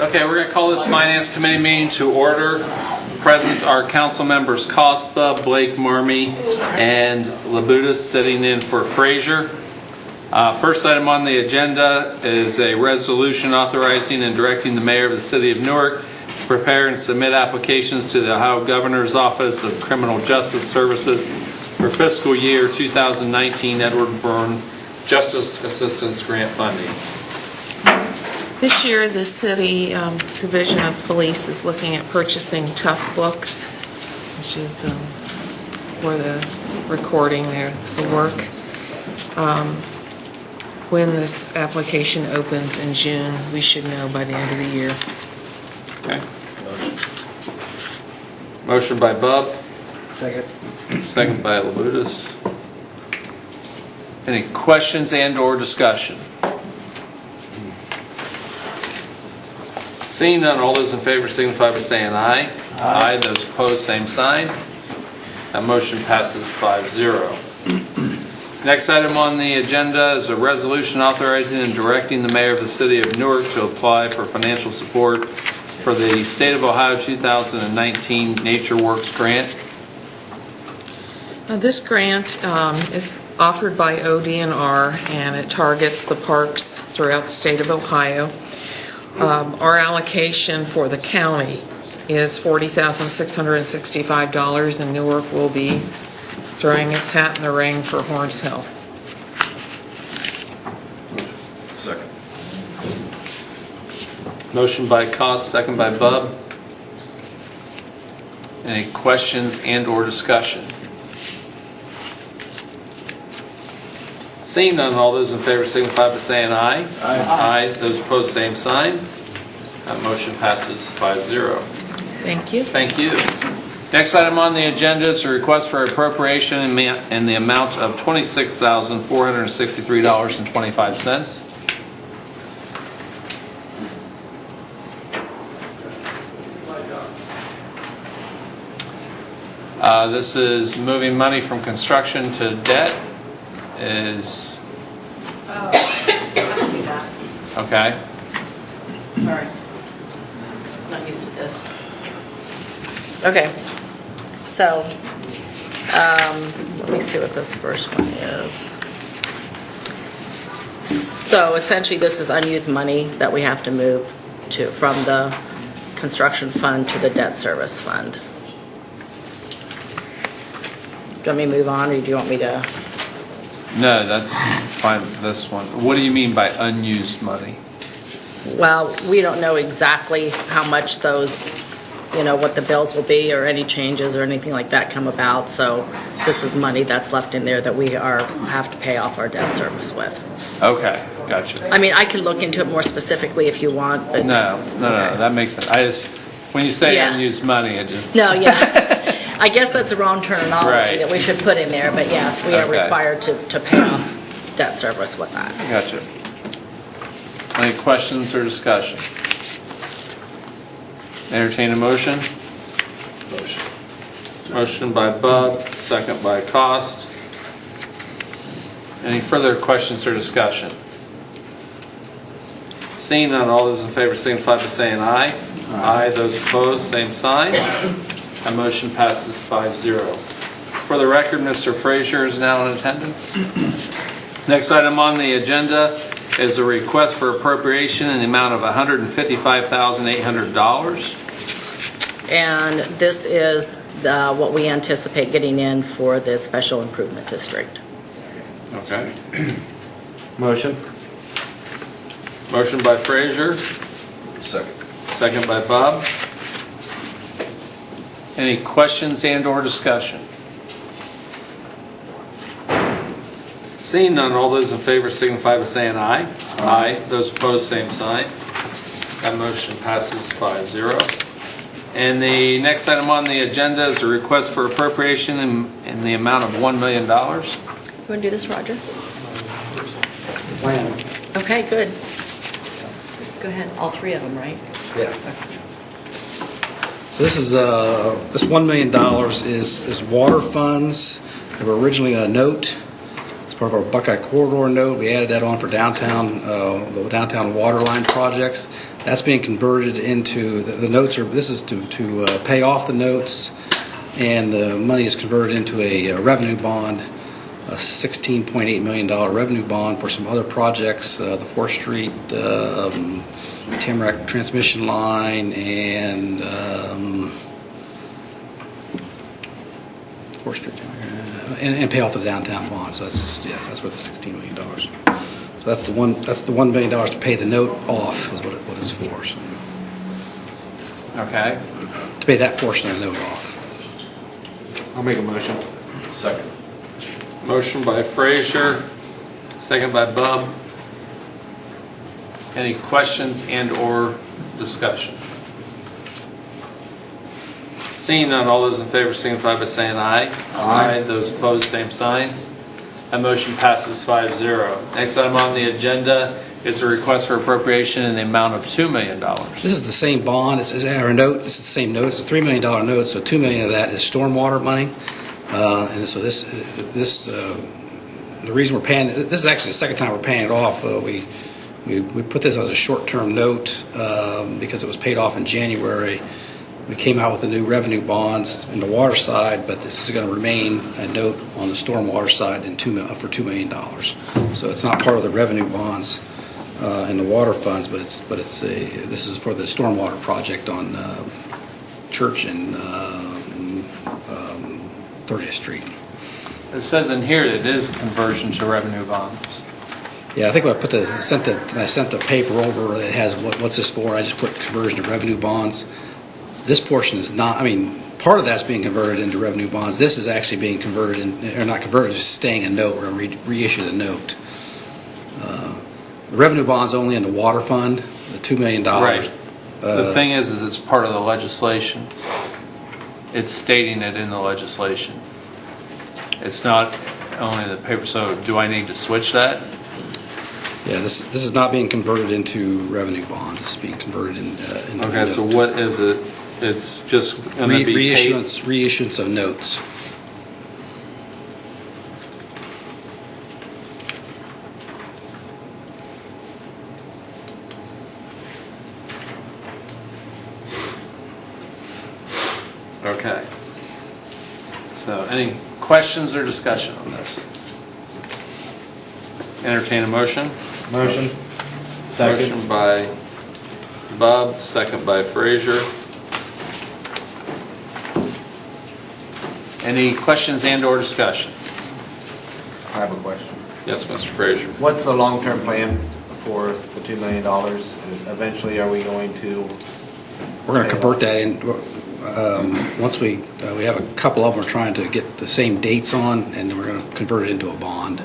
Okay, we're going to call this Finance Committee meeting to order. Present are council members Cospa, Blake, Marmee, and Labutus sitting in for Frazier. First item on the agenda is a resolution authorizing and directing the mayor of the city of Newark to prepare and submit applications to the Ohio Governor's Office of Criminal Justice Services for fiscal year 2019 Edward Byrne Justice Assistance Grant funding. This year, the City Division of Police is looking at purchasing Tough Books, which is for the recording the work. When this application opens in June, we should know by the end of the year. Okay. Motion by Bub. Second. Second by Labutus. Any questions and/or discussion? Seeing none, all those in favor signify by saying aye. Aye. Those opposed, same sign. That motion passes 5-0. Next item on the agenda is a resolution authorizing and directing the mayor of the city of Newark to apply for financial support for the State of Ohio 2019 Nature Works Grant. This grant is offered by ODNR, and it targets the parks throughout the state of Ohio. Our allocation for the county is $40,665, and Newark will be throwing its hat in the ring for Horns Hill. Second. Motion by Cost, second by Bub. Any questions and/or discussion? Seeing none, all those in favor signify by saying aye. Aye. Aye. Those opposed, same sign. That motion passes 5-0. Thank you. Thank you. Next item on the agenda is a request for appropriation in the amount of $26,463.25. This is moving money from construction to debt. Is I don't do that. okay. Sorry. I'm not used to this. Okay. So, let me see what this first one is. So essentially this is unused money that we have to move from the construction fund to the debt service fund. Do you want me to move on, or do you want me to? No, that's fine. This one. What do you mean by unused money? Well, we don't know exactly how much those, what the bills will be, or any changes or anything like that come about. So this is money that's left in there that we have to pay off our debt service with. Okay, gotcha. I mean, I can look into it more specifically if you want, but No, that makes sense. When you say Yeah. unused money, it just... no, yeah. I guess that's the wrong terminology Right. that we should put in there, but yes, we are Okay. required to pay off debt service with that. Gotcha. Any questions or discussion? Entertain a motion? Motion. Motion by Bub, second by Cost. Any further questions or discussion? Seeing none, all those in favor signify by saying aye. Aye. Those opposed, same sign. That motion passes 5-0. For the record, Mr. Frazier is now in attendance. Next item on the agenda is a request for appropriation in the amount of $155,800. And this is what we anticipate getting in for the special improvement district. Okay. Motion. Motion by Frazier, Second. second by Bob. Any questions and/or discussion? Seeing none, all those in favor signify by saying aye. Aye. Those opposed, same sign. That motion passes 5-0. And the next item on the agenda is a request for appropriation in the amount of $1 million. You want to do this, Roger? Plan. Okay, good. Go ahead, all three of them, right? Yeah. So this is this $1 million is water funds. They were originally a note. It's part of our Buckeye Corridor note. We added that on for downtown, the downtown water line projects. That's being converted into, the notes are, this is to pay off the notes, and the money is converted into a revenue bond, a $16.8 million revenue bond for some other projects, the 4th Street Tamarack transmission line, and 4th Street, and pay off the downtown bond. So that's worth the $16 million. So that's the $1 million to pay the note off is what it's for. So, Okay. to pay that portion of the note off. I'll make a motion. Second. Motion by Frazier, second by Bub. Any questions and/or discussion? Seeing none, all those in favor signify by saying aye. Aye. Those opposed, same sign. That motion passes 5-0. Next item on the agenda is a request for appropriation in the amount of $2 million. This is the same bond, it's our note, this is the same note, it's a $3 million note, so $2 million of that is stormwater money. And so the reason we're paying, this is actually the second time we're paying it off. We put this as a short-term note because it was paid off in January. We came out with the new revenue bonds in the water side, but this is going to remain a note on the stormwater side for $2 million. So it's not part of the revenue bonds and the water funds, but this is for the stormwater project on Church and 30th Street. It says in here that it is conversion to revenue bonds. Yeah, I think when I sent the paper over that has what's this for, I just put conversion to revenue bonds. This portion is not, part of that's being converted into revenue bonds. This is actually being converted, or not converted, just staying a note. We're going to reissue the note. The revenue bond's only in the water fund, the $2 million. Right. The thing is it's part of the legislation. It's stating it in the legislation. It's not only the paper. So do I need to switch that? Yeah, this is not being converted into revenue bonds. It's being converted into Okay, so what is it? It's just going to be reissuance of notes. Okay. So any questions or discussion on this? Entertain a motion. Motion. Second. Motion by Bob, second by Frazier. Any questions and/or discussion? I have a question. Yes, Mr. Frazier. What's the long-term plan for the $2 million? Eventually, are we going to? We're going to convert that in. Once we have a couple of them we're trying to get the same dates on, and then we're going to convert it into a bond.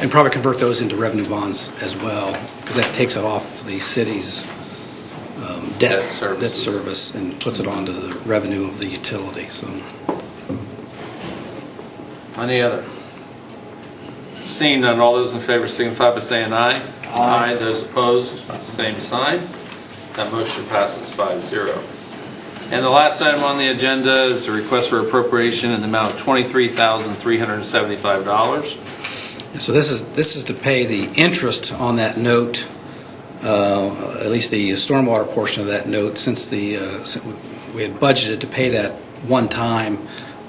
And probably convert those into revenue bonds as well, because that takes it off the city's debt service and puts it onto the revenue of the utility. So, Any other? Seeing none, all those in favor signify by saying aye. Aye. Those opposed, same sign. That motion passes 5-0. And the last item on the agenda is a request for appropriation in the amount of $23,375. So this is to pay the interest on that note, at least the stormwater portion of that note. Since we had budgeted to pay that one time,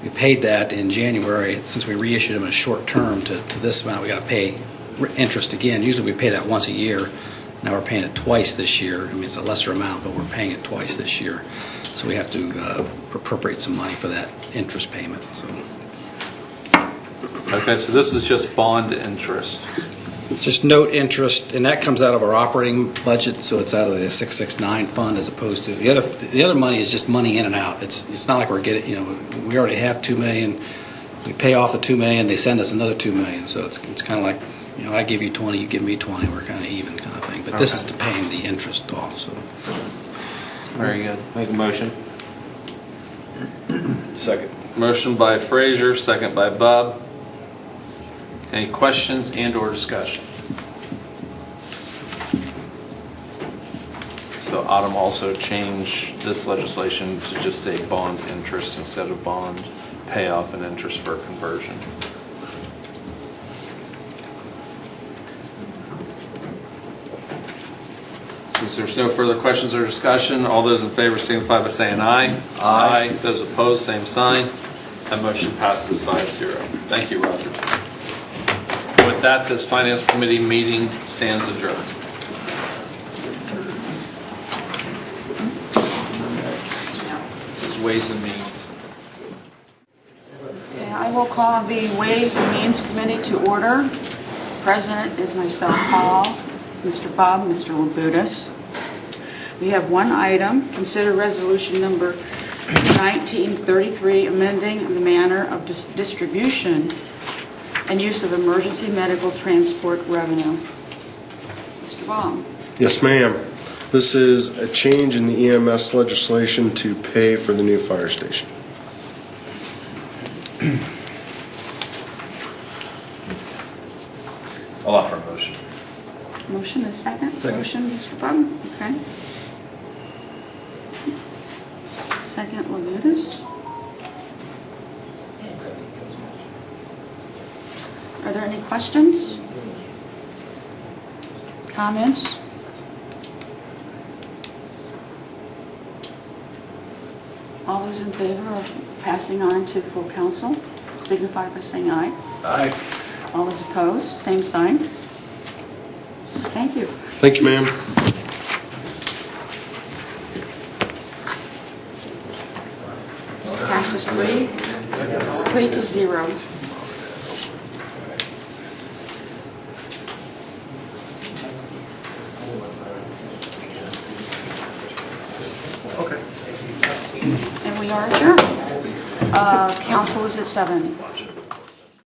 we paid that in January. Since we reissued them in a short term to this amount, we got to pay interest again. Usually we pay that once a year. Now we're paying it twice this year. It's a lesser amount, but we're paying it twice this year. So we have to appropriate some money for that interest payment. So. Okay, so this is just bond interest. It's just note interest, and that comes out of our operating budget, so it's out of the 669 fund as opposed to the other money is just money in and out. It's not like we're getting, we already have $2 million. We pay off the $2 million, they send us another $2 million. So it's kind of like, I give you 20, you give me 20, we're kind of even kind of thing. But this is to paying the interest off. So Very good. Make a motion. Second. Motion by Frazier, second by Bob. Any questions and/or discussion? So Autumn also changed this legislation to just say bond interest instead of bond payoff and interest for conversion. Since there's no further questions or discussion, all those in favor signify by saying aye. Aye. Those opposed, same sign. That motion passes 5-0. Thank you, Roger. With that, this Finance Committee meeting stands adjourned. Next is Ways and Means. Okay, I will call the Ways and Means Committee to order. President is myself, Paul, Mr. Bob, Mr. Labutus. We have one item, consider resolution number 1933, amending the manner of distribution and use of emergency medical transport revenue. Mr. Baum. Yes, ma'am. This is a change in the EMS legislation to pay for the new fire station. I'll offer a motion. Motion is second? Second. Motion, Mr. Baum, okay. Second, Labutus. Are there any questions? Comments? All those in favor of passing on to full council signify by saying aye. Aye. All those opposed, same sign. Thank you. Thank you, ma'am. Passes 3-0. Okay. And we are adjourned. Council is at 7.